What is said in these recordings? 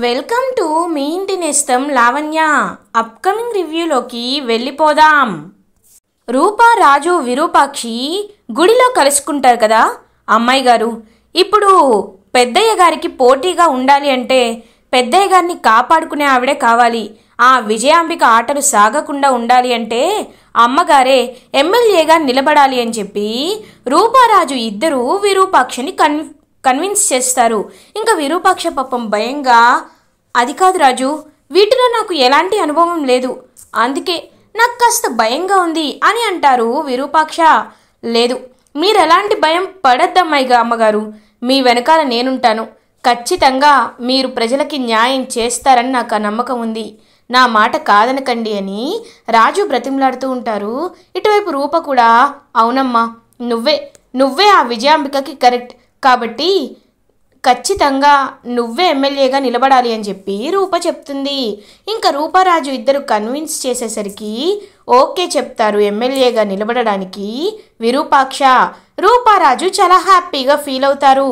Welcome to me ఇంటి నేస్తం Lavanya. Upcoming రివ్యూలోకి వెళ్ళిపోదాం. రూపా, రాజు, విరూపాక్షి గుడిలో కలుసుకుంటారు కదా. అమ్మాయి గారు, ఇప్పుడు పెద్దయ్య గారికి పోటీగా ఉండాలి అంటే పెద్దయ్య గారిని కాపాడుకునే ఆవిడే కావాలి. ఆ విజయాంబిక ఆటలు సాగకుండా ఉండాలి అంటే అమ్మగారే ఎమ్మెల్యేగా నిలబడాలి అని చెప్పి రూపారాజు ఇద్దరు విరూపాక్షని కన్విన్స్ చేస్తారు. ఇంకా విరూపాక్ష పాపం భయంగా, అది కాదు రాజు, వీటిలో నాకు ఎలాంటి అనుభవం లేదు, అందుకే నాకు కాస్త భయంగా ఉంది అని అంటారు విరూపాక్ష. లేదు, మీరు ఎలాంటి భయం పడద్దమ్మాయిగా అమ్మగారు, మీ వెనకాల నేనుంటాను. ఖచ్చితంగా మీరు ప్రజలకి న్యాయం చేస్తారని నాకు ఆ నమ్మకం ఉంది, నా మాట కాదనకండి అని రాజు బ్రతిమలాడుతూ ఉంటారు. ఇటువైపు రూప కూడా, అవునమ్మా, నువ్వే ఆ విజయాంబికకి కరెక్ట్, కాబట్టి ఖచ్చితంగా నువ్వే ఎమ్మెల్యేగా నిలబడాలి అని చెప్పి రూప చెప్తుంది. ఇంకా రూపారాజు ఇద్దరు కన్విన్స్ చేసేసరికి ఓకే చెప్తారు ఎమ్మెల్యేగా నిలబడడానికి విరూపాక్ష. రూపారాజు చాలా హ్యాపీగా ఫీల్ అవుతారు.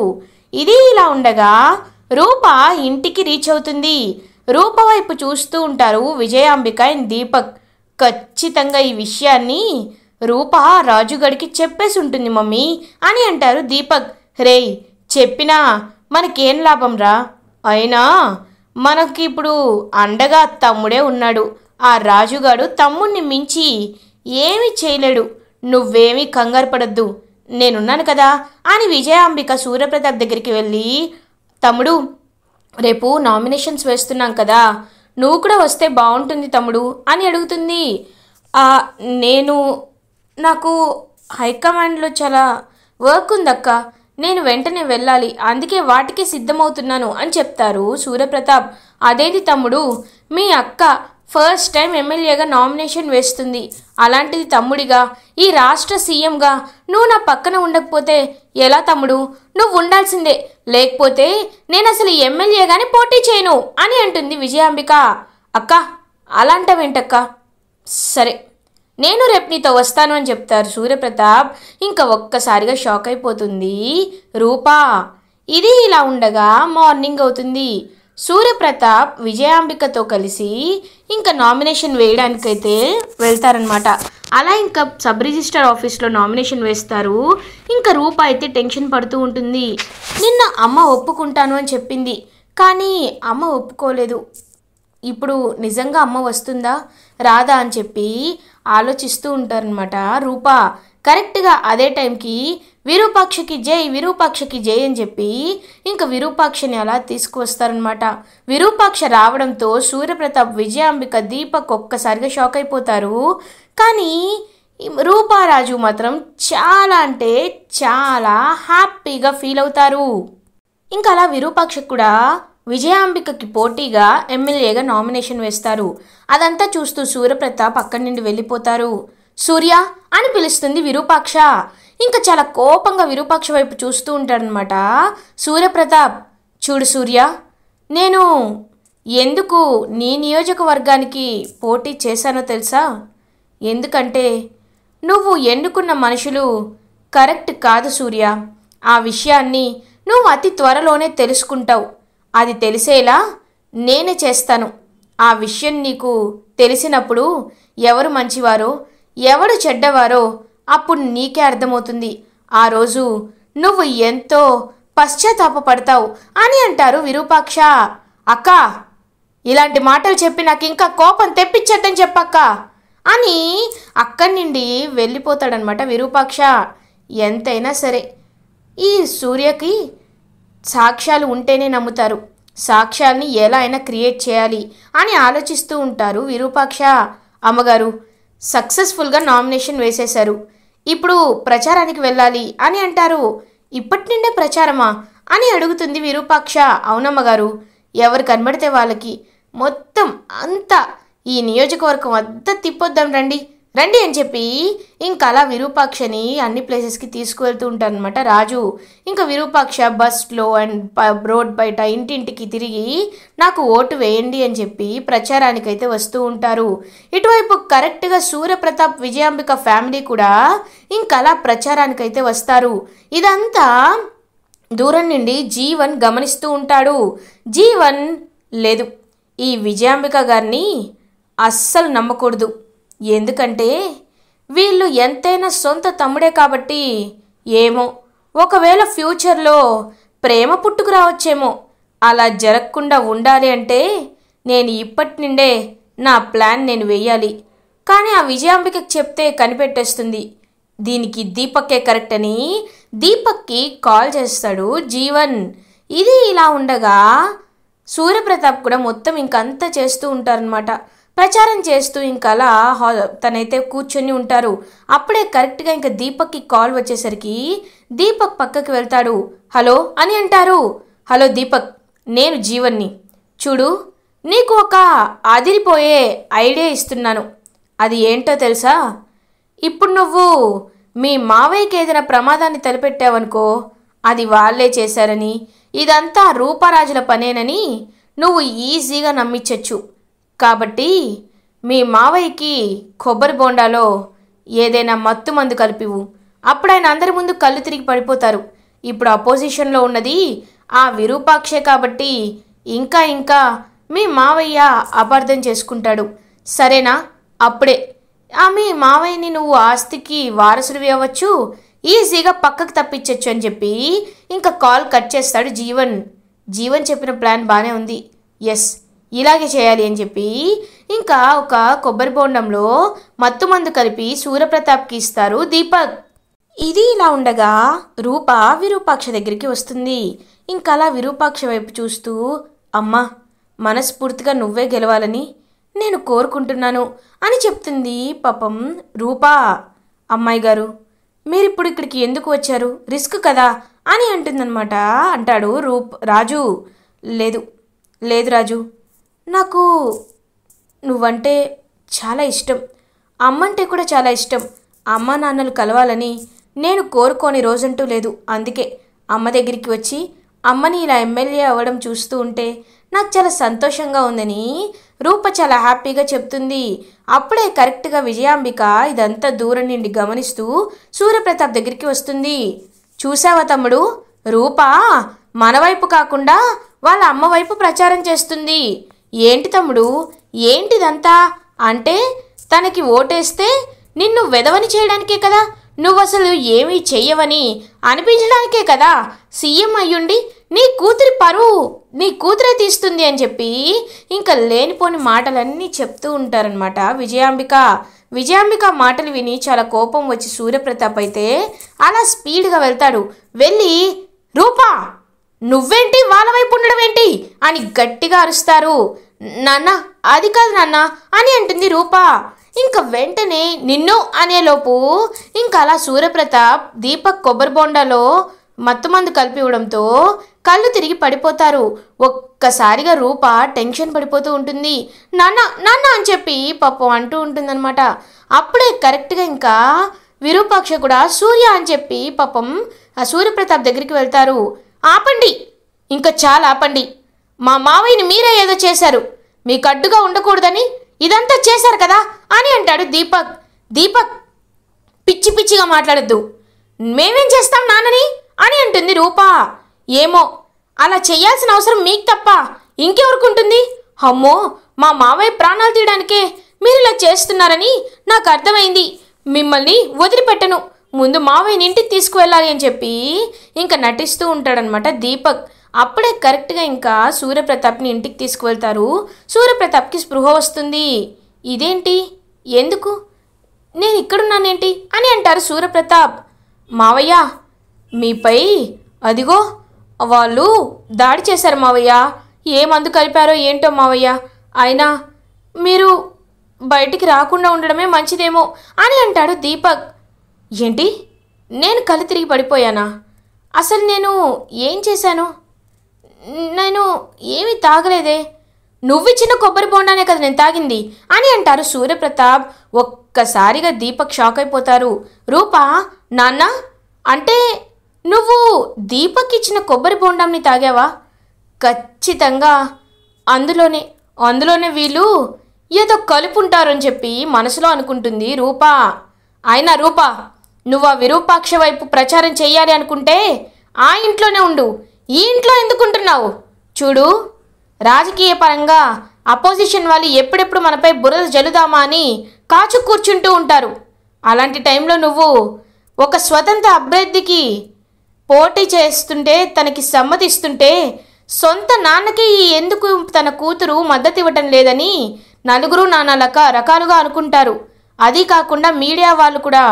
ఇది ఇలా ఉండగా రూప ఇంటికి రీచ్ అవుతుంది. రూప వైపు చూస్తూ ఉంటారు విజయాంబిక అండ్ దీపక్. ఖచ్చితంగా ఈ విషయాన్ని రూప రాజుగడికి చెప్పేసి ఉంటుంది మమ్మీ అని అంటారు దీపక్. రేయ్, చెప్పినా మనకేం లాభం రా, అయినా మనకి ఇప్పుడు అండగా తమ్ముడే ఉన్నాడు, ఆ రాజుగాడు తమ్ముడిని మించి ఏమీ చేయలేడు, నువ్వేమీ కంగారు పడద్దు, నేనున్నాను కదా అని విజయాంబిక సూర్యప్రతాప్ దగ్గరికి వెళ్ళి, తమ్ముడు రేపు నామినేషన్స్ వేస్తున్నాం కదా, నువ్వు కూడా వస్తే బాగుంటుంది తమ్ముడు అని అడుగుతుంది. నాకు హైకమాండ్లో చాలా వర్క్ ఉందక్క, నేను వెంటనే వెళ్ళాలి, అందుకే వాటికే సిద్ధమవుతున్నాను అని చెప్తారు సూర్యప్రతాప్. అదేంటి తమ్ముడు, మీ అక్క ఫస్ట్ టైం ఎమ్మెల్యేగా నామినేషన్ వేస్తుంది, అలాంటిది తమ్ముడిగా ఈ రాష్ట్ర సీఎంగా నువ్వు నా పక్కన ఉండకపోతే ఎలా తమ్ముడు, నువ్వు ఉండాల్సిందే, లేకపోతే నేను అసలు ఎమ్మెల్యేగానే పోటీ చేయను అని అంటుంది విజయాంబిక. అక్క అలాంటవేంటక్క, సరే నేను రేపు నీతో వస్తాను అని చెప్తారు సూర్యప్రతాప్. ఇంకా ఒక్కసారిగా షాక్ అయిపోతుంది రూపా. ఇది ఇలా ఉండగా మార్నింగ్ అవుతుంది. సూర్యప్రతాప్ విజయాంబికతో కలిసి ఇంకా నామినేషన్ వేయడానికైతే వెళ్తారనమాట. అలా ఇంకా సబ్ రిజిస్టర్ ఆఫీస్లో నామినేషన్ వేస్తారు. ఇంకా రూప అయితే టెన్షన్ పడుతూ ఉంటుంది. నిన్న అమ్మ ఒప్పుకుంటాను అని చెప్పింది, కానీ అమ్మ ఒప్పుకోలేదు, ఇప్పుడు నిజంగా అమ్మ వస్తుందా రాదా అని చెప్పి ఆలోచిస్తూ ఉంటారనమాట రూప. కరెక్ట్గా అదే టైంకి విరూపాక్షకి జై అని చెప్పి ఇంకా విరూపాక్షని అలా తీసుకువస్తారనమాట. విరూపాక్ష రావడంతో సూర్యప్రతాప్, విజయాంబిక, దీపక్ ఒక్కసారిగా షాక్ అయిపోతారు. కానీ రూపారాజు మాత్రం చాలా అంటే చాలా హ్యాపీగా ఫీల్ అవుతారు. ఇంకా అలా విరూపాక్ష కూడా విజయాంబికకి పోటీగా ఎమ్మెల్యేగా నామినేషన్ వేస్తారు. అదంతా చూస్తూ సూర్యప్రతాప్ అక్కడి నుండి వెళ్ళిపోతారు. సూర్య అని పిలుస్తుంది విరూపాక్ష. ఇంకా చాలా కోపంగా విరూపాక్ష వైపు చూస్తూ ఉంటాడనమాట సూర్యప్రతాప్. చూడు సూర్య, నేను ఎందుకు నీ నియోజకవర్గానికి పోటీ చేశానో తెలుసా? ఎందుకంటే నువ్వు ఎన్నుకున్న మనుషులు కరెక్ట్ కాదు సూర్య, ఆ విషయాన్ని నువ్వు అతి త్వరలోనే తెలుసుకుంటావు, అది తెలిసేలా నేనే చేస్తాను. ఆ విషయం నీకు తెలిసినప్పుడు ఎవరు మంచివారో ఎవరు చెడ్డవారో అప్పుడు నీకే అర్థమవుతుంది, ఆ రోజు నువ్వు ఎంతో పశ్చాత్తాపపడతావు అని అంటారు విరూపాక్ష. అక్క, ఇలాంటి మాటలు చెప్పి నాకు ఇంకా కోపం తెప్పించద్దని చెప్పక్క అని అక్కడి నుండి వెళ్ళిపోతాడనమాట విరూపాక్ష. ఎంతైనా సరే ఈ సూర్యకి సాక్ష్యాలు ఉంటేనే నమ్ముతారు, సాక్ష్యాల్ని ఎలా అయినా క్రియేట్ చేయాలి అని ఆలోచిస్తూ ఉంటారు విరూపాక్ష. అమ్మగారు, సక్సెస్ఫుల్గా నామినేషన్ వేసేశారు, ఇప్పుడు ప్రచారానికి వెళ్ళాలి అని అంటారు. ఇప్పటి నుండే ప్రచారమా అని అడుగుతుంది విరూపాక్ష. అవునమ్మగారు, ఎవరు కనబడితే వాళ్ళకి మొత్తం అంతా ఈ నియోజకవర్గం అంతా తిప్పొద్దాం రండి అని చెప్పి ఇంకా అలా విరూపాక్షని అన్ని ప్లేసెస్కి తీసుకువెళ్తూ ఉంటారనమాట రాజు. ఇంకా విరూపాక్ష బస్లో అండ్ రోడ్ బయట ఇంటింటికి తిరిగి నాకు ఓటు వేయండి అని చెప్పి ప్రచారానికైతే వస్తూ ఉంటారు. ఇటువైపు కరెక్ట్గా సూర్యప్రతాప్, విజయాంబిక ఫ్యామిలీ కూడా ఇంకా అలా ప్రచారానికైతే వస్తారు. ఇదంతా దూరం నుండి జీవన్ గమనిస్తూ ఉంటాడు. జీవన్ లేదు, ఈ విజయాంబిక గారిని అస్సలు నమ్మకూడదు. ఎందుకంటే వీళ్ళు ఎంతైనా సొంత తమ్ముడే కాబట్టి. ఏమో, ఒకవేళ ఫ్యూచర్లో ప్రేమ పుట్టుకు రావచ్చేమో. అలా జరగకుండా ఉండాలి అంటే నేను ఇప్పటి నుండే నా ప్లాన్ నేను వేయాలి. కానీ ఆ విజయాంబికకి చెప్తే కనిపెట్టేస్తుంది. దీనికి దీపక్కే కరెక్ట్ అని దీపక్కి కాల్ చేస్తాడు జీవన్. ఇది ఇలా ఉండగా సూర్యప్రతాప్ కూడా మొత్తం ఇంకంతా చేస్తూ ఉంటారనమాట. ప్రచారం చేస్తూ ఇంకా అలా తనైతే కూర్చొని ఉంటారు. అప్పుడే కరెక్ట్గా ఇంకా దీపక్కి కాల్ వచ్చేసరికి దీపక్ పక్కకి వెళ్తాడు. హలో అని అంటారు. హలో దీపక్, నేను జీవన్ని. చూడు, నీకు ఒక అదిరిపోయే ఐడియా ఇస్తున్నాను. అది ఏంటో తెలుసా? ఇప్పుడు నువ్వు మీ మావయ్యకి ఏదైనా ప్రమాదాన్ని తలపెట్టావనుకో, అది వాళ్ళే చేశారని, ఇదంతా రూపారాజుల పనేనని నువ్వు ఈజీగా నమ్మించచ్చు. కాబట్టి మీ మావయ్యకి కొబ్బరి బోండాలో ఏదైనా మత్తు మందు కలిపివు. అప్పుడు ఆయన అందరి ముందు కళ్ళు తిరిగి పడిపోతారు. ఇప్పుడు అపోజిషన్లో ఉన్నది ఆ విరూపాక్షే కాబట్టి ఇంకా మీ మావయ్య అపార్థం చేసుకుంటాడు. సరేనా? అప్పుడే మీ మావయ్యని నువ్వు ఆస్తికి వారసుడివి అవ్వచ్చు, ఈజీగా పక్కకు తప్పించచ్చు అని చెప్పి ఇంకా కాల్ కట్ చేస్తాడు జీవన్. జీవన్ చెప్పిన ప్లాన్ బాగానే ఉంది. ఎస్, ఇలాగే చేయాలి అని చెప్పి ఇంకా ఒక కొబ్బరి బోండంలో మత్తు మందు కలిపి సూర్యప్రతాప్కి ఇస్తారు దీపక్. ఇది ఇలా ఉండగా రూప విరూపాక్ష దగ్గరికి వస్తుంది. ఇంకా అలా విరూపాక్ష వైపు చూస్తూ, అమ్మా, మనస్ఫూర్తిగా నువ్వే గెలవాలని నేను కోరుకుంటున్నాను అని చెప్తుంది. పాపం రూపా, అమ్మాయి గారు మీరిప్పుడు ఇక్కడికి ఎందుకు వచ్చారు? రిస్క్ కదా అని అంటుందన్నమాట. అంటాడు రాజు. లేదు లేదు రాజు, నాకు నువ్వంటే చాలా ఇష్టం, అమ్మంటే కూడా చాలా ఇష్టం. అమ్మ నాన్నలు కలవాలని నేను కోరుకోని రోజంటూ లేదు. అందుకే అమ్మ దగ్గరికి వచ్చి అమ్మని ఇలా ఎమ్మెల్యే అవ్వడం చూస్తూ ఉంటే నాకు చాలా సంతోషంగా ఉందని రూప చాలా హ్యాపీగా చెప్తుంది. అప్పుడే కరెక్ట్గా విజయాంబిక ఇదంతా దూరం నుండి గమనిస్తూ సూర్యప్రతాప్ దగ్గరికి వస్తుంది. చూసావా తమ్ముడు, రూప మన వైపు కాకుండా వాళ్ళ అమ్మ వైపు ప్రచారం చేస్తుంది. ఏంటి తమ్ముడు, ఏంటిదంతా అంటే తనకి ఓటేస్తే నిన్ను వెదవని చేయడానికే కదా, నువ్వు అసలు ఏమీ చెయ్యవని అనిపించడానికే కదా సీఎం అయ్యుండి నీ కూతురి పరువు నీ కూతురే తీస్తుంది అని చెప్పి ఇంకా లేనిపోని మాటలన్నీ చెప్తూ ఉంటారనమాట విజయాంబిక మాటలు విని చాలా కోపం వచ్చి సూర్యప్రతాప్ అయితే అలా స్పీడ్గా వెళ్తాడు. వెళ్ళి, రూపా నువ్వేంటి వాళ్ళ వైపు ఉండడం ఏంటి అని గట్టిగా అరుస్తారు. నాన్న అది కాదు నాన్న అని అంటుంది రూప. ఇంకా వెంటనే నిన్ను అనేలోపు ఇంకా అలా సూర్యప్రతాప్ దీపక్ కొబ్బరి బొండాలో మత్తుమందు కలిపి ఇవ్వడంతో కళ్ళు తిరిగి పడిపోతారు. ఒక్కసారిగా రూప టెన్షన్ పడిపోతూ ఉంటుంది. నాన్న నాన్న అని చెప్పి పాపం అంటూ ఉంటుందన్నమాట. అప్పుడే కరెక్ట్గా ఇంకా విరూపాక్ష కూడా సూర్య అని చెప్పి పాపం ఆ సూర్యప్రతాప్ దగ్గరికి వెళ్తారు. ఆపండి, ఇంకా చాలా ఆపండి. మా మావయ్యని మీరే ఏదో చేశారు, మీకు అడ్డుగా ఉండకూడదని ఇదంతా చేశారు కదా అని అంటాడు దీపక్ పిచ్చి పిచ్చిగా మాట్లాడద్దు, మేమేం చేస్తాం నాన్నని అని అంటుంది రూప. ఏమో, అలా చేయాల్సిన అవసరం మీకు తప్ప ఇంకెవరుకుంటుంది? అమ్మో, మా మావయ్య ప్రాణాలు తీయడానికే మీరు ఇలా చేస్తున్నారని నాకు అర్థమైంది. మిమ్మల్ని వదిలిపెట్టను, ముందు మావయ్యని ఇంటికి తీసుకువెళ్ళాలి అని చెప్పి ఇంకా నటిస్తూ ఉంటాడనమాట దీపక్. అప్పుడే కరెక్ట్గా ఇంకా సూర్యప్రతాప్ని ఇంటికి తీసుకువెళ్తారు. సూర్యప్రతాప్కి స్పృహ వస్తుంది. ఇదేంటి, ఎందుకు నేను ఇక్కడున్నానేంటి అని అంటారు సూర్యప్రతాప్. మావయ్య మీపై అదిగో వాళ్ళు దాడి చేశారు మావయ్య, ఏ మందు కలిపారో ఏంటో మావయ్య, అయినా మీరు బయటికి రాకుండా ఉండడమే మంచిదేమో అని అంటాడు దీపక్. ఏంటి, నేను కళ్ళు తిరిగి పడిపోయానా? అసలు నేను ఏం చేశాను? నేను ఏమీ తాగలేదే, నువ్విచ్చిన కొబ్బరి బొండానే కదా నేను తాగింది అని అంటారు సూర్యప్రతాప్. ఒక్కసారిగా దీపక్ షాక్ అయిపోతారు. రూపా, నాన్న అంటే నువ్వు దీపక్ ఇచ్చిన కొబ్బరి బొండాన్ని తాగావా? ఖచ్చితంగా అందులోనే వీళ్ళు ఏదో కలుపుంటారని చెప్పి మనసులో అనుకుంటుంది రూపా. అయినా రూపా, నువ్వు ఆ విరూపాక్ష వైపు ప్రచారం చెయ్యాలి అనుకుంటే ఆ ఇంట్లోనే ఉండు, ఈ ఇంట్లో ఎందుకుంటున్నావు? చూడు, రాజకీయ పరంగా అపోజిషన్ వాళ్ళు ఎప్పుడెప్పుడు మనపై బురద జల్లుదామా అని కాచు కూర్చుంటూ ఉంటారు. అలాంటి టైంలో నువ్వు ఒక స్వతంత్ర అభ్యర్థికి పోటీ చేస్తుంటే, తనకి సమ్మతిస్తుంటే, సొంత నాన్నకి ఎందుకు తన కూతురు మద్దతు ఇవ్వటం లేదని నలుగురు నానా రకాలుగా అనుకుంటారు. అది కాకుండా మీడియా వాళ్ళు కూడా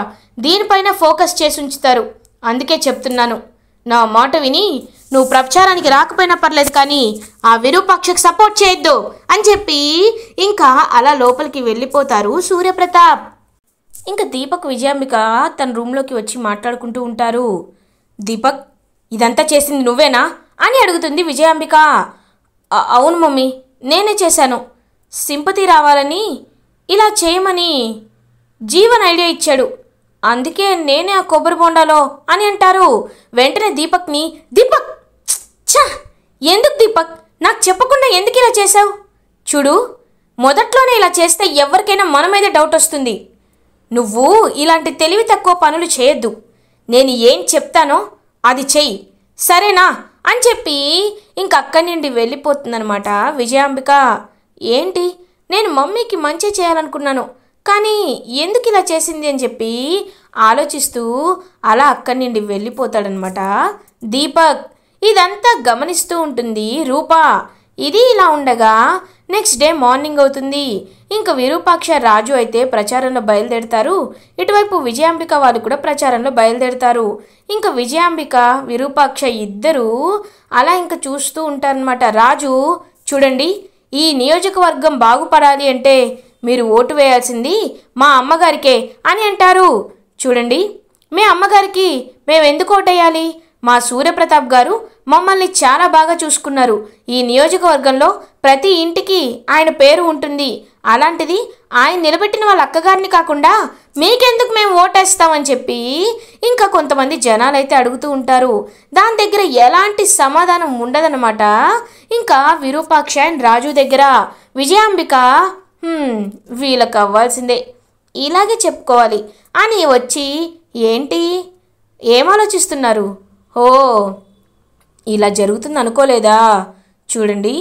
దీనిపైన ఫోకస్ చేసి ఉంచుతారు. అందుకే చెప్తున్నాను, నా మాట విని నువ్వు ప్రచారానికి రాకపోయినా పర్లేదు, కానీ ఆ విరూపాక్షకు సపోర్ట్ చేయొద్దు అని చెప్పి ఇంకా అలా లోపలికి వెళ్ళిపోతారు సూర్యప్రతాప్. ఇంకా దీపక్ విజయాంబిక తన రూమ్లోకి వచ్చి మాట్లాడుకుంటూ ఉంటారు. దీపక్, ఇదంతా చేసింది నువ్వేనా అని అడుగుతుంది విజయాంబిక. అవును మమ్మీ, నేనే చేశాను. సింపతి రావాలని ఇలా చేయమని జీవన్ ఐడియా ఇచ్చాడు, అందుకే నేనే ఆ కొబ్బరి బొండాలో అని అంటారు. వెంటనే దీపక్ని, దీపక్ ఛా, ఎందుకు దీపక్ నాకు చెప్పకుండా ఎందుకు ఇలా చేశావు? చూడు, మొదట్లోనే ఇలా చేస్తే ఎవరికైనా మన మీద డౌట్ వస్తుంది. నువ్వు ఇలాంటి తెలివి తక్కువ పనులు చేయొద్దు. నేను ఏం చెప్తానో అది చెయ్యి, సరేనా అని చెప్పి ఇంక అక్కడి నుండి వెళ్ళిపోతుందనమాట విజయాంబిక. ఏంటి, నేను మమ్మీకి మంచి చేయాలనుకున్నాను, కానీ ఎందుకు ఇలా చేసింది అని చెప్పి ఆలోచిస్తూ అలా అక్కడి నుండి వెళ్ళిపోతాడనమాట దీపక్. ఇదంతా గమనిస్తూ ఉంటుంది రూప. ఇది ఇలా ఉండగా నెక్స్ట్ డే మార్నింగ్ అవుతుంది. ఇంకా విరూపాక్ష, రాజు అయితే ప్రచారంలో బయలుదేరుతారు. ఇటువైపు విజయాంబిక వాళ్ళు కూడా ప్రచారంలో బయలుదేరుతారు. ఇంకా విజయాంబిక, విరూపాక్ష ఇద్దరూ అలా ఇంకా చూస్తూ ఉంటారనమాట. రాజు, చూడండి, ఈ నియోజకవర్గం బాగుపడాలి అంటే మీరు ఓటు వేయాల్సింది మా అమ్మగారికే అని అంటారు. చూడండి, మీ అమ్మగారికి మేము ఎందుకు ఓటేయాలి? మా సూర్యప్రతాప్ గారు మమ్మల్ని చాలా బాగా చూసుకున్నారు. ఈ నియోజకవర్గంలో ప్రతి ఇంటికి ఆయన పేరు ఉంటుంది. అలాంటిది ఆయన నిలబెట్టిన వాళ్ళ అక్కగారిని కాకుండా మీకెందుకు మేము ఓటేస్తామని చెప్పి ఇంకా కొంతమంది జనాలైతే అడుగుతూ ఉంటారు. దాని దగ్గర ఎలాంటి సమాధానం ఉండదన్నమాట. ఇంకా విరూపాక్ష అండ్ రాజు దగ్గర విజయాంబిక, వీళ్ళకి అవ్వాల్సిందే, ఇలాగే చెప్పుకోవాలి అని వచ్చి, ఏంటి ఏం ఆలోచిస్తున్నారు? ఓ, ఇలా జరుగుతుంది అనుకోలేదా? చూడండి,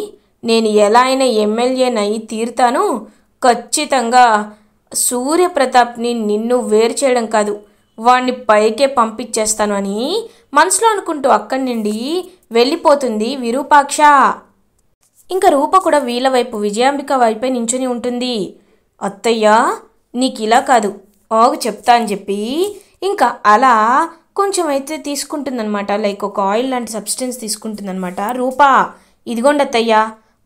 నేను ఎలా అయినా ఎమ్మెల్యేనై తీరుతాను. ఖచ్చితంగా సూర్యప్రతాప్ని నిన్ను వేరు చేయడం కాదు, వాడిని పైకే పంపించేస్తాను అని మనసులో అనుకుంటూ అక్కడి నుండి వెళ్ళిపోతుంది విరూపాక్ష. ఇంకా రూప కూడా వీళ్ళ వైపు, విజయాంబిక వైపే నించుని ఉంటుంది. అత్తయ్య, నీకు ఇలా కాదు, ఆగు చెప్తా అని చెప్పి ఇంకా అలా కొంచెం అయితే తీసుకుంటుందన్నమాట. లైక్ ఒక ఆయిల్ లాంటి సబ్స్టెన్స్ తీసుకుంటుందన్నమాట. రూపా, ఇదిగోండి అత్తయ్య,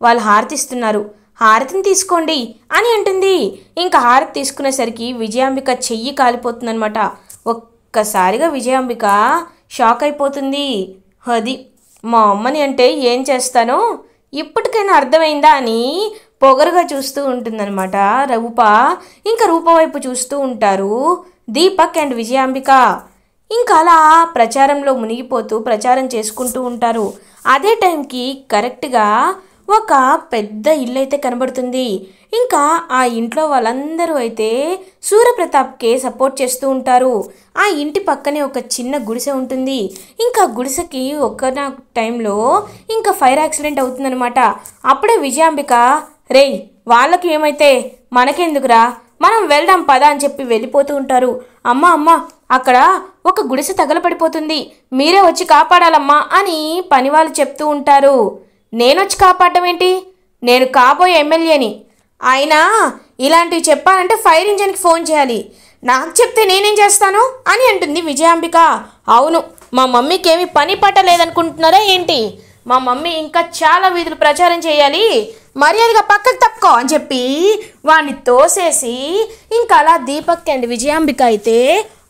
వాళ్ళు హారతిస్తున్నారు, హారతిని తీసుకోండి అని అంటుంది. ఇంకా హారతి తీసుకునేసరికి విజయాంబిక చెయ్యి కాలిపోతుందన్నమాట. ఒక్కసారిగా విజయాంబిక షాక్ అయిపోతుంది. అది మా అమ్మని అంటే ఏం చేస్తానో ఇప్పటికైనా అర్థమైందా అని పొగరుగా చూస్తూ ఉంటుందన్నమాట రూప. ఇంకా రూప వైపు చూస్తూ ఉంటారు దీపక్ అండ్ విజయాంబిక. ఇంకా అలా ప్రచారంలో మునిగిపోతూ ప్రచారం చేసుకుంటూ ఉంటారు. అదే టైంకి కరెక్ట్గా ఒక పెద్ద ఇల్లు అయితే కనబడుతుంది. ఇంకా ఆ ఇంట్లో వాళ్ళందరూ అయితే సూర్యప్రతాప్కే సపోర్ట్ చేస్తూ ఉంటారు. ఆ ఇంటి పక్కనే ఒక చిన్న గుడిసె ఉంటుంది. ఇంకా గుడిసెకి ఒక్క టైంలో ఇంకా ఫైర్ యాక్సిడెంట్ అవుతుందనమాట. అప్పుడే విజయాంబిక, రేయ్, వాళ్ళకి ఏమైతే మనకెందుకురా, మనం వెళ్దాం పదా అని చెప్పి వెళ్ళిపోతూ ఉంటారు. అమ్మ, అక్కడ ఒక గుడిసె తగలపడిపోతుంది, మీరే వచ్చి కాపాడాలమ్మా అని పని వాళ్ళు చెప్తూ ఉంటారు. నేనొచ్చి కాపాడడం ఏంటి? నేను కాబోయే ఎమ్మెల్యేని. అయినా ఇలాంటివి చెప్పాలంటే ఫైర్ ఇంజన్కి ఫోన్ చేయాలి, నాకు చెప్తే నేనేం చేస్తాను అని అంటుంది విజయాంబిక. అవును, మా మమ్మీకి ఏమి పని పట్ట లేదనుకుంటున్నారా ఏంటి? మా మమ్మీ ఇంకా చాలా వీధులు ప్రచారం చేయాలి, మర్యాదగా పక్కకు తప్పుకో అని చెప్పి వాడిని తోసేసి ఇంకా అలా దీపక్ అండ్ విజయాంబిక అయితే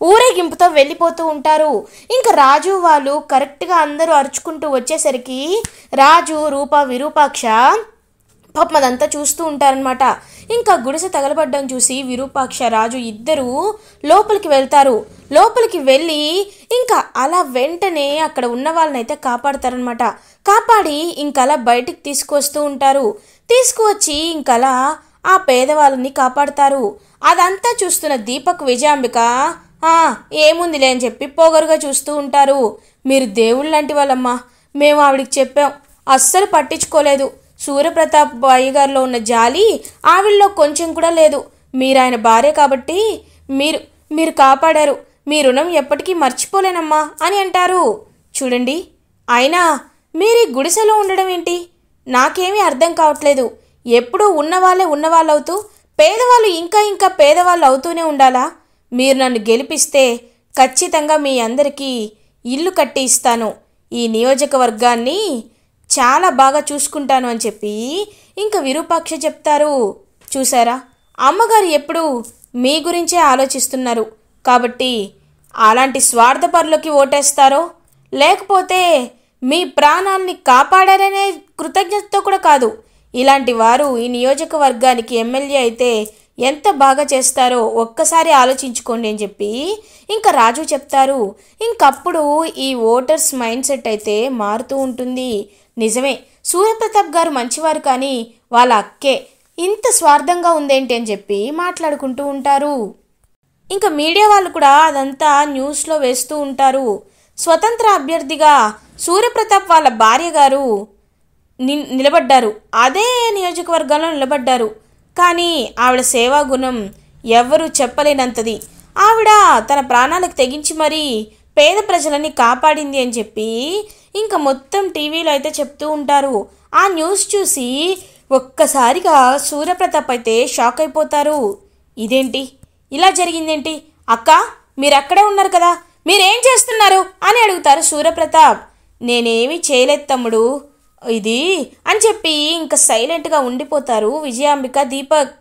ఊరేగింపుతో వెళ్ళిపోతూ ఉంటారు. ఇంకా రాజు వాళ్ళు కరెక్ట్గా అందరూ అరుచుకుంటూ వచ్చేసరికి రాజు, రూప, విరూపాక్ష పాపం అదంతా చూస్తూ ఉంటారనమాట. ఇంకా గుడిసె తగలబడ్డం చూసి విరూపాక్ష, రాజు ఇద్దరూ లోపలికి వెళ్తారు. లోపలికి వెళ్ళి ఇంకా అలా వెంటనే అక్కడ ఉన్న వాళ్ళని అయితే కాపాడతారనమాట. కాపాడి ఇంకలా బయటికి తీసుకొస్తూ ఉంటారు. తీసుకువచ్చి ఇంకలా ఆ పేదవాళ్ళని కాపాడతారు. అదంతా చూస్తున్న దీపక్, విజయాంబిక ఏముందిలే అని చెప్పి పొగరుగా చూస్తూ ఉంటారు. మీరు దేవుళ్ళంటి వాళ్ళమ్మా, మేము ఆవిడికి చెప్పాం, అస్సలు పట్టించుకోలేదు. సూర్యప్రతాప్ బాయి గారిలో ఉన్న జాలి ఆవిడలో కొంచెం కూడా లేదు. మీరు ఆయన భార్య కాబట్టి మీరు మీరు కాపాడారు. మీ రుణం ఎప్పటికీ మర్చిపోలేనమ్మా అని అంటారు. చూడండి, అయినా మీరు ఈ గుడిసెలో ఉండడం ఏంటి? నాకేమీ అర్థం కావట్లేదు. ఎప్పుడూ ఉన్నవాళ్ళే ఉన్నవాళ్ళవుతూ పేదవాళ్ళు ఇంకా ఇంకా పేదవాళ్ళు అవుతూనే ఉండాలా? మీరు నన్ను గెలిపిస్తే ఖచ్చితంగా మీ అందరికీ ఇల్లు కట్టి ఇస్తాను. ఈ నియోజకవర్గాన్ని చాలా బాగా చూసుకుంటాను అని చెప్పి ఇంకా విరూపాక్ష చెప్తారు. చూసారా, అమ్మగారు ఎప్పుడూ మీ గురించే ఆలోచిస్తున్నారు. కాబట్టి అలాంటి స్వార్థపరులకి ఓటేస్తారో లేకపోతే మీ ప్రాణాల్ని కాపాడారనే కృతజ్ఞతతో కూడా కాదు. ఇలాంటి వారు ఈ నియోజకవర్గానికి ఎమ్మెల్యే అయితే ఎంత బాగా చేస్తారో ఒక్కసారి ఆలోచించుకోండి అని చెప్పి ఇంకా రాజు చెప్తారు. ఇంకప్పుడు ఈ ఓటర్స్ మైండ్ సెట్ అయితే మారుతూ ఉంటుంది. నిజమే, సూర్యప్రతాప్ గారు మంచివారు, కానీ వాళ్ళ అక్కే ఇంత స్వార్థంగా ఉందేంటి అని చెప్పి మాట్లాడుకుంటూ ఉంటారు. ఇంకా మీడియా వాళ్ళు కూడా అదంతా న్యూస్లో వేస్తూ ఉంటారు. స్వతంత్ర అభ్యర్థిగా సూర్యప్రతాప్ వాళ్ళ భార్య గారు నిలబడ్డారు. అదే నియోజకవర్గంలో నిలబడ్డారు. కానీ ఆవిడ సేవా గుణం ఎవ్వరూ చెప్పలేనంతది. ఆవిడ తన ప్రాణాలకు తెగించి మరీ పేద ప్రజలని కాపాడింది అని చెప్పి ఇంకా మొత్తం టీవీలో అయితే చెప్తూ ఉంటారు. ఆ న్యూస్ చూసి ఒక్కసారిగా సూర్యప్రతాప్ అయితే షాక్ అయిపోతారు. ఇదేంటి ఇలా జరిగిందేంటి? అక్క, మీరు అక్కడే ఉన్నారు కదా, మీరేం చేస్తున్నారు అని అడుగుతారు సూర్యప్రతాప్. నేనేమీ చేయలేదు తమ్ముడు ఇది అని చెప్పి ఇంకా సైలెంట్గా ఉండిపోతారు విజయాంబిక, దీపక్.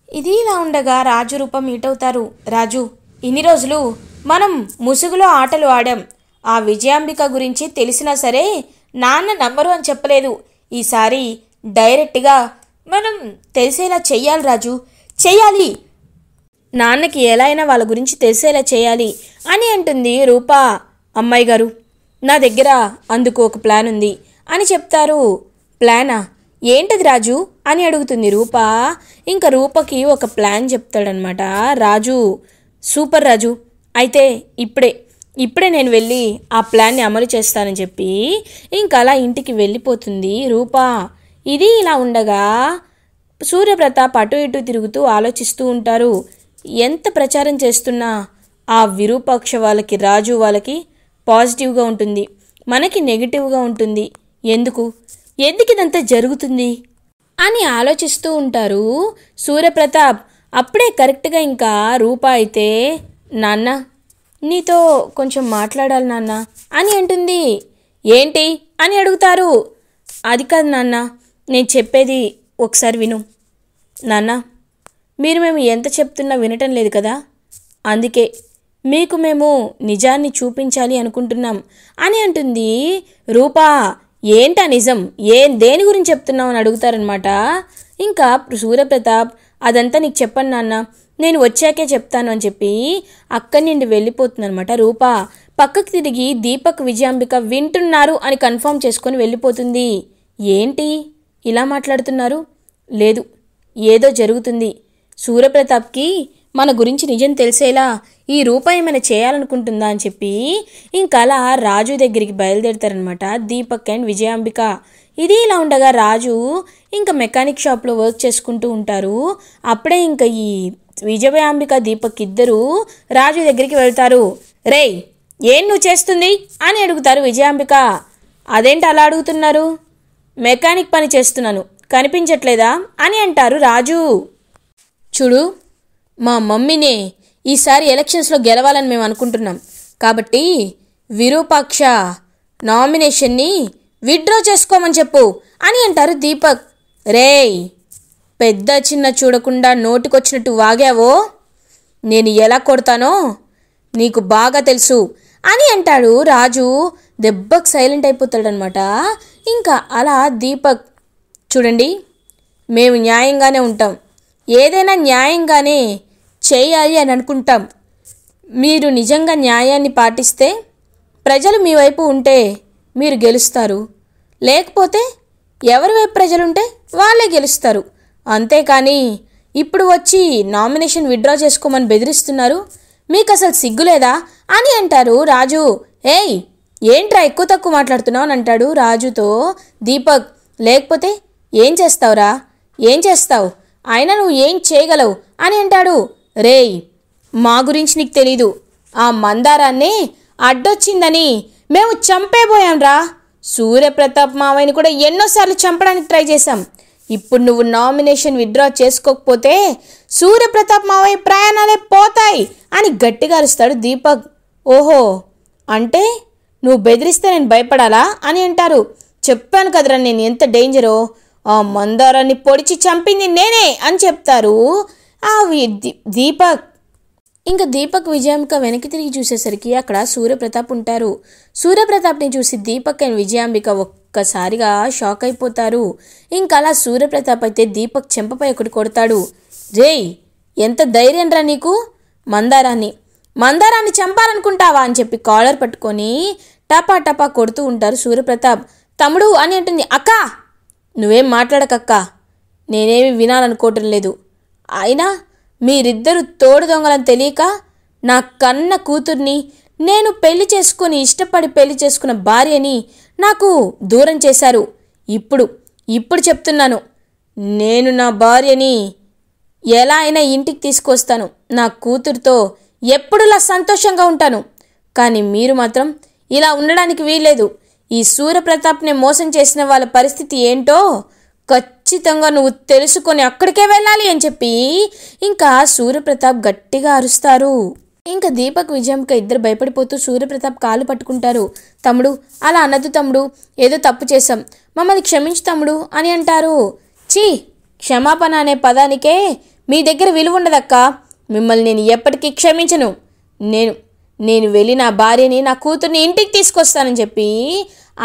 ఇది ఇలా ఉండగా రాజు రూపం మీట్ అవుతారు. రాజు, ఇన్ని రోజులు మనం ముసుగులో ఆటలు ఆడాం. ఆ విజయాంబిక గురించి తెలిసినా సరే నాన్న నమ్మరు అని చెప్పలేదు. ఈసారి డైరెక్ట్గా మనం తెలిసేలా చెయ్యాలి రాజు, చెయ్యాలి. నాన్నకి ఎలా అయినా వాళ్ళ గురించి తెలిసేలా చేయాలి అని అంటుంది రూపా. అమ్మాయి గారు, నా దగ్గర అందుకు ఒక ప్లాన్ ఉంది అని చెప్తారు. ప్లానా? ఏంటది రాజు అని అడుగుతుంది రూపా. ఇంకా రూపకి ఒక ప్లాన్ చెప్తాడనమాట రాజు. సూపర్ రాజు, అయితే ఇప్పుడే నేను వెళ్ళి ఆ ప్లాన్ని అమలు చేస్తానని చెప్పి ఇంకా అలా ఇంటికి వెళ్ళిపోతుంది రూపా. ఇది ఇలా ఉండగా సూర్యప్రతాప్ అటు ఇటు తిరుగుతూ ఆలోచిస్తూ ఉంటారు. ఎంత ప్రచారం చేస్తున్నా ఆ విరూపాక్ష వాళ్ళకి, రాజు వాళ్ళకి పాజిటివ్గా ఉంటుంది, మనకి నెగిటివ్గా ఉంటుంది. ఎందుకు ఇదంతా జరుగుతుంది అని ఆలోచిస్తూ ఉంటారు సూర్యప్రతాప్. అప్పుడే కరెక్ట్గా ఇంకా రూప అయితే, నాన్న నీతో కొంచెం మాట్లాడాలి నాన్న అని అంటుంది. ఏంటి అని అడుగుతారు. అది కాదు నాన్న, నేను చెప్పేది ఒకసారి విను. నాన్న, మేము ఎంత చెప్తున్నా వినటం లేదు కదా, అందుకే మీకు మేము నిజాన్ని చూపించాలి అనుకుంటున్నాం అని అంటుంది రూపా. ఏంటా నిజం? దేని గురించి చెప్తున్నావు అని అడుగుతారనమాట. ఇంకా సూర్యప్రతాప్, అదంతా నీకు చెప్పను నాన్న, నేను వచ్చాకే చెప్తాను అని చెప్పి అక్కడి నుండి వెళ్ళిపోతుందనమాట రూపా. పక్కకి తిరిగి దీపక్, విజయాంబిక వింటున్నారు అని కన్ఫర్మ్ చేసుకొని వెళ్ళిపోతుంది. ఏంటి ఇలా మాట్లాడుతున్నారు? లేదు, ఏదో జరుగుతుంది. సూర్యప్రతాప్కి మన గురించి నిజం తెలిసేలా ఈ రూప ఏమైనా చేయాలనుకుంటుందా అని చెప్పి ఇంకా అలా రాజు దగ్గరికి బయలుదేరుతారనమాట దీపక్ అండ్ విజయాంబిక. ఇది ఇలా ఉండగా రాజు ఇంకా మెకానిక్ షాప్లో వర్క్ చేసుకుంటూ ఉంటారు. అప్పుడే ఇంకా ఈ విజయాంబిక, దీపక్ ఇద్దరు రాజు దగ్గరికి వెళ్తారు. రేయ్, ఏం నువ్వు చేస్తుంది అని అడుగుతారు విజయాంబిక. అదేంటి అలా అడుగుతున్నారు? మెకానిక్ పని చేస్తున్నాను, కనిపించట్లేదా అని అంటారు రాజు. చూడు, మా మమ్మీనే ఈసారి ఎలక్షన్స్లో గెలవాలని మేము అనుకుంటున్నాం. కాబట్టి విరూపాక్ష నామినేషన్ని విత్డ్రా చేసుకోమని చెప్పు అని అంటారు దీపక్. రేయ్, పెద్ద చిన్న చూడకుండా నోటికొచ్చినట్టు వాగావో నేను ఎలా కొడతానో నీకు బాగా తెలుసు అని అంటాడు రాజు. దెబ్బకు సైలెంట్ అయిపోతాడనమాట. ఇంకా అలా దీపక్, చూడండి, మేము న్యాయంగానే ఉంటాం, ఏదైనా న్యాయంగానే చేయాలి అని అనుకుంటాం. మీరు నిజంగా న్యాయాన్ని పాటిస్తే, ప్రజలు మీ వైపు ఉంటే మీరు గెలుస్తారు, లేకపోతే ఎవరి వైపు ప్రజలుంటే వాళ్ళే గెలుస్తారు. అంతేకాని ఇప్పుడు వచ్చి నామినేషన్ విత్డ్రా చేసుకోమని బెదిరిస్తున్నారు, మీకు అసలు సిగ్గులేదా అని అంటారు రాజు. ఏంట్రా ఎక్కువ తక్కువ మాట్లాడుతున్నావు అని అంటాడు రాజుతో దీపక్. లేకపోతే ఏం చేస్తావురా, ఏం చేస్తావు, అయినా నువ్వు ఏం చేయగలవు అని అంటాడు. రేయ్, మా గురించి నీకు తెలీదు. ఆ మందారాన్ని అడ్డొచ్చిందని మేము చంపేబోయాంరా. సూర్యప్రతాప్ మావయ్యని కూడా ఎన్నోసార్లు చంపడానికి ట్రై చేశాం. ఇప్పుడు నువ్వు నామినేషన్ విత్డ్రా చేసుకోకపోతే సూర్యప్రతాప్ మావయ్య ప్రయాణాలే పోతాయి అని గట్టిగా అరుస్తాడు దీపక్. ఓహో, అంటే నువ్వు బెదిరిస్తే నేను భయపడాలా అని అంటారు. చెప్పాను కదరా నేను ఎంత డేంజరో, ఆ మందారాన్ని పొడిచి చంపింది నేనే అని చెప్తారు ఆ దీపక్. ఇంకా దీపక్ విజయాంబిక వెనక్కి తిరిగి చూసేసరికి అక్కడ సూర్యప్రతాప్ ఉంటారు. సూర్యప్రతాప్ని చూసి దీపక్ అండ్ విజయాంబిక ఒక్కసారిగా షాక్ అయిపోతారు. ఇంకా అలా సూర్యప్రతాప్ అయితే దీపక్ చెంపపై ఒకటి కొడతాడు. రేయ్, ఎంత ధైర్యం రా నీకు, మందారాన్ని చంపాలనుకుంటావా అని చెప్పి కాలర్ పట్టుకొని టపా టపా కొడుతూ ఉంటారు సూర్యప్రతాప్. తమ్ముడు అని అంటుంది. అక్క, నువ్వేం మాట్లాడకక్క, నేనేమి వినాలనుకోవటం లేదు. అయినా మీరిద్దరు తోడు దొంగలని తెలియక నా కన్న కూతుర్ని, నేను పెళ్లి చేసుకుని ఇష్టపడి పెళ్లి చేసుకున్న భార్యని నాకు దూరం చేశారు. ఇప్పుడు చెప్తున్నాను, నేను నా భార్యని ఎలా అయినా ఇంటికి తీసుకొస్తాను. నా కూతురుతో ఎప్పుడులా సంతోషంగా ఉంటాను. కానీ మీరు మాత్రం ఇలా ఉండడానికి వీల్లేదు. ఈ సూర్యప్రతాప్ని మోసం చేసిన వాళ్ళ పరిస్థితి ఏంటో ఖచ్చితంగా నువ్వు తెలుసుకొని అక్కడికే వెళ్ళాలి అని చెప్పి ఇంకా సూర్యప్రతాప్ గట్టిగా అరుస్తారు. ఇంకా దీపక్ విజయంక ఇద్దరు భయపడిపోతూ సూర్యప్రతాప్ కాలు పట్టుకుంటారు. తమ్ముడు, అలా అనద్దు తమ్ముడు, ఏదో తప్పు చేశాం, మమ్మల్ని క్షమించు తమ్ముడు అని అంటారు. చీ, క్షమాపణ అనే పదానికే మీ దగ్గర విలువ ఉండదక్క. మిమ్మల్ని నేను ఎప్పటికీ క్షమించను. నేను వెళ్ళి నా భార్యని, నా కూతుర్ని ఇంటికి తీసుకొస్తానని చెప్పి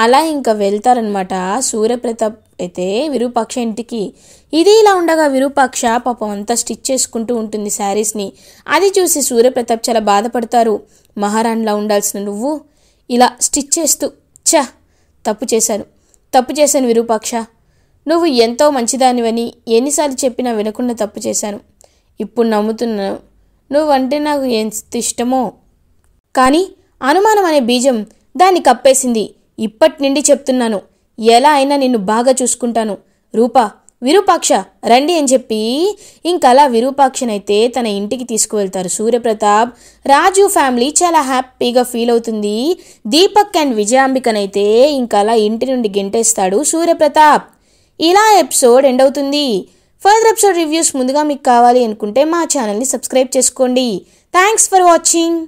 అలా ఇంకా వెళ్తారనమాట సూర్యప్రతాప్ అయితే విరూపాక్ష ఇంటికి. ఇది ఇలా ఉండగా విరూపాక్ష పాపం అంతా స్టిచ్ చేసుకుంటూ ఉంటుంది శారీస్ని. అది చూసి సూర్యప్రతాప్ చాలా బాధపడతారు. మహారాణిలా ఉండాల్సిన నువ్వు ఇలా స్టిచ్ చేస్తూ, తప్పు చేశాను విరూపాక్ష, నువ్వు ఎంతో మంచిదానివని ఎన్నిసార్లు చెప్పినా వినకుండా తప్పు చేశాను. ఇప్పుడు నమ్ముతున్నాను, నువ్వంటే నాకు ఎంత ఇష్టమో. కానీ అనుమానం అనే బీజం దాన్ని కప్పేసింది. ఇప్పటి నుండి చెప్తున్నాను, ఎలా అయినా నిన్ను బాగా చూసుకుంటాను. విరూపాక్ష రండి అని చెప్పి ఇంకలా విరూపాక్షనైతే తన ఇంటికి తీసుకువెళ్తారు సూర్యప్రతాప్. రాజు ఫ్యామిలీ చాలా హ్యాపీగా ఫీల్ అవుతుంది. దీపక్ అండ్ విజయాంబికనైతే ఇంకలా ఇంటి నుండి గెంటేస్తాడు సూర్యప్రతాప్. ఇలా ఎపిసోడ్ ఎండ్ అవుతుంది. ఫర్దర్ ఎపిసోడ్ రివ్యూస్ ముందుగా మీకు కావాలి అనుకుంటే మా ఛానల్ని సబ్స్క్రైబ్ చేసుకోండి. Thanks for watching.